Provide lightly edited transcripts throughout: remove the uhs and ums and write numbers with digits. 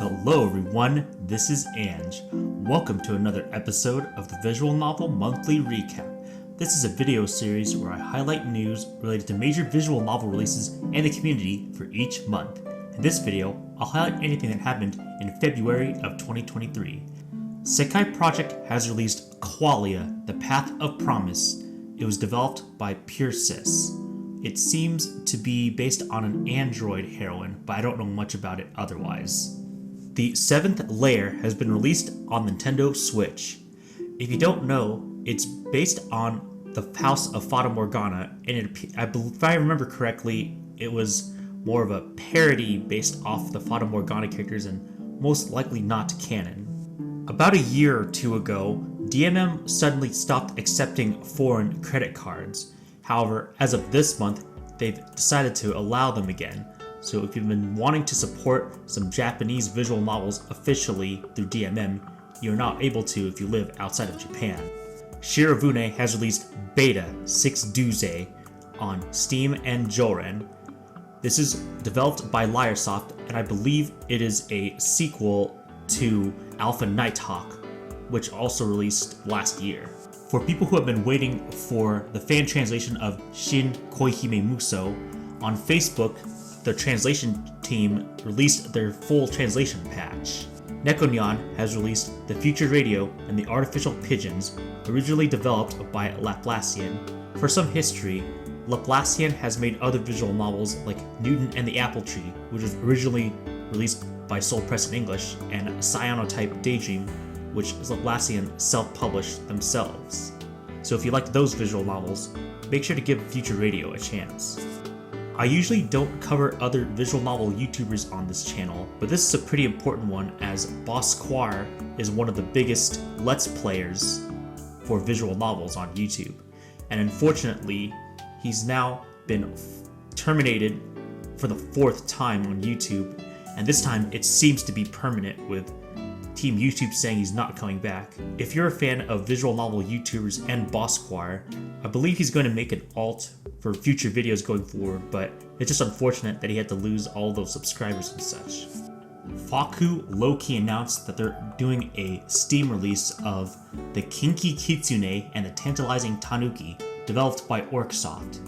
Hello everyone, this is Ange. Welcome to another episode of the Visual Novel Monthly Recap. This is a video series where I highlight news related to major visual novel releases and the community for each month. In this video, I'll highlight anything that happened in February of 2023. Sekai Project has released QUALIA, The Path of Promise. It was developed by PureSys. It seems to be based on an android heroine, but I don't know much about it otherwise. The 7th Lair has been released on Nintendo Switch. If you don't know, it's based on the House of Fata Morgana, and if I remember correctly, it was more of a parody based off the Fata Morgana characters and most likely not canon. About a year or two ago, DMM suddenly stopped accepting foreign credit cards. However, as of this month, they've decided to allow them again. So if you've been wanting to support some Japanese visual novels officially through DMM, you're not able to if you live outside of Japan. Shiravune has released BETA-SIXDOUZE on Steam and Johren. This is developed by Lairsoft, and I believe it is a sequel to Alpha Nighthawk, which also released last year. For people who have been waiting for the fan translation of Shin Koihime musou, on Facebook, the translation team released their full translation patch. NekoNyan has released The Future Radio and the Artificial Pigeons, originally developed by Laplacian. For some history, Laplacian has made other visual novels like Newton and the Apple Tree, which was originally released by Soul Press in English, and Cyanotype Daydream, which Laplacian self-published themselves. So if you liked those visual novels, make sure to give Future Radio a chance. I usually don't cover other visual novel YouTubers on this channel, but this is a pretty important one as Bosskwar is one of the biggest Let's Players for visual novels on YouTube. And unfortunately, he's now been terminated for the 4th time on YouTube, and this time it seems to be permanent with Team YouTube saying he's not coming back. If you're a fan of visual novel YouTubers and Bosskwar, I believe he's going to make an alt for future videos going forward, but it's just unfortunate that he had to lose all those subscribers and such. FAKKU low-key announced that they're doing a Steam release of the Kinky Kitsune and the Tantalizing Tanuki, developed by Orcsoft.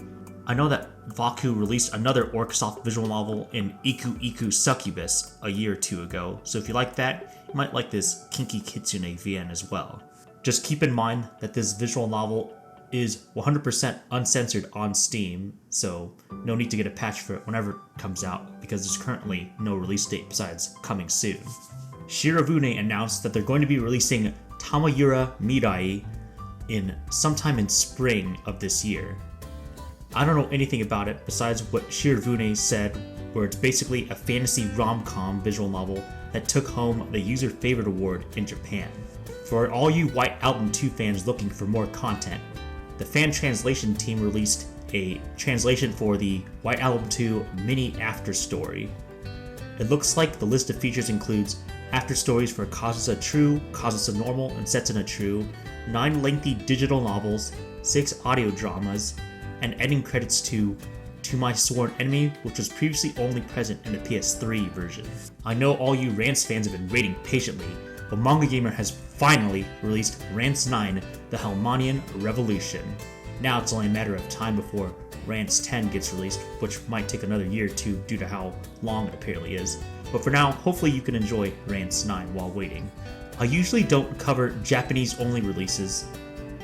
I know that FAKKU released another Orcsoft visual novel in Iku Iku Succubus a year or two ago, so if you like that, you might like this Kinky Kitsune VN as well. Just keep in mind that this visual novel is 100% uncensored on Steam, so no need to get a patch for it whenever it comes out, because there's currently no release date besides coming soon. Shiravune announced that they're going to be releasing Tamayura Mirai sometime in spring of this year. I don't know anything about it besides what Shiravune said, where it's basically a fantasy rom-com visual novel that took home the User Favorite Award in Japan. For all you White Album 2 fans looking for more content, the fan translation team released a translation for the White Album 2 mini after story. It looks like the list of features includes after stories for Kazusa True, Kazusa Normal, and Setsuna True, 9 lengthy digital novels, 6 audio dramas, and ending credits to My Sworn Enemy, which was previously only present in the PS3 version. I know all you Rance fans have been waiting patiently, but MangaGamer has finally released Rance 9, The Hellmanian Revolution. Now it's only a matter of time before Rance 10 gets released, which might take another year or two due to how long it apparently is. But for now, hopefully you can enjoy Rance 9 while waiting. I usually don't cover Japanese-only releases,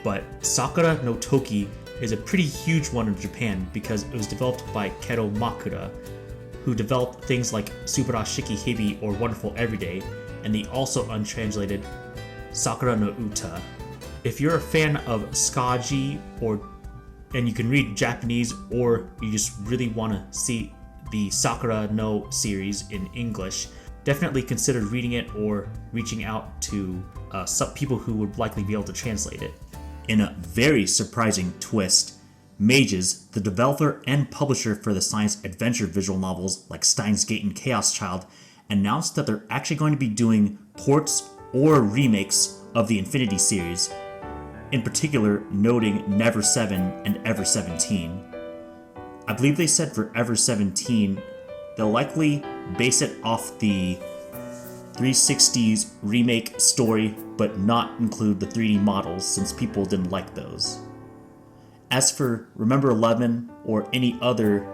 but Sakura no Toki is a pretty huge one in Japan because it was developed by Kero Makura, who developed things like Subarashiki Hibi or Wonderful Everyday, and the also untranslated Sakura no Uta. If you're a fan of Skaji and you can read Japanese, or you just really want to see the Sakura no series in English, definitely consider reading it or reaching out to some people who would likely be able to translate it. In a very surprising twist, Mages, the developer and publisher for the science adventure visual novels like Steins Gate and Chaos Child, announced that they're actually going to be doing ports or remakes of the Infinity series, in particular noting Never 7 and Ever 17. I believe they said for Ever 17, they'll likely base it off the 360's remake story, but not include the 3D models since people didn't like those. As for Remember 11 or any other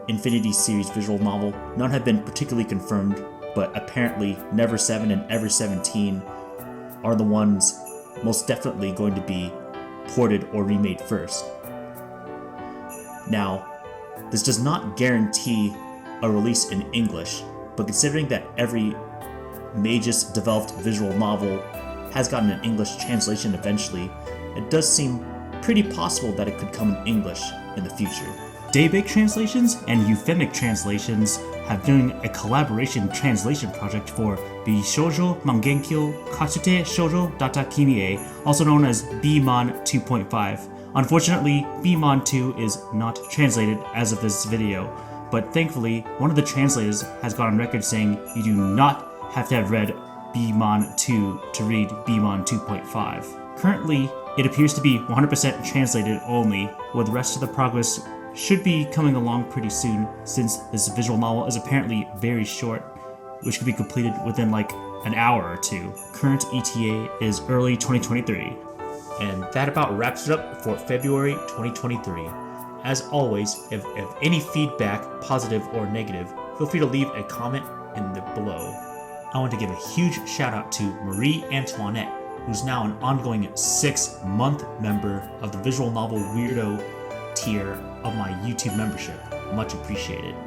Infinity series visual novel, none have been particularly confirmed, but apparently Never 7 and Ever 17 are the ones most definitely going to be ported or remade first. Now, this does not guarantee a release in English, but considering that every Magus developed visual novel has gotten an English translation eventually, it does seem pretty possible that it could come in English in the future. Daybake Translations and Euphemic Translations have doing a collaboration translation project for Bishoujo Mangenkyo Katsute Shoujo Data Kimie, also known as BMON 2.5. Unfortunately, BMON 2 is not translated as of this video, but thankfully, one of the translators has gone on record saying you do not have to have read BMON 2 to read BMON 2.5. Currently, it appears to be 100% translated only, with the rest of the progress should be coming along pretty soon, since this visual novel is apparently very short, which could be completed within like an hour or two. Current ETA is early 2023. And that about wraps it up for February 2023. As always, if you have any feedback, positive or negative, feel free to leave a comment in the below. I want to give a huge shout out to Marie Antoinette, who's now an ongoing 6-month member of the visual novel weirdo tier of my YouTube membership. Much appreciated.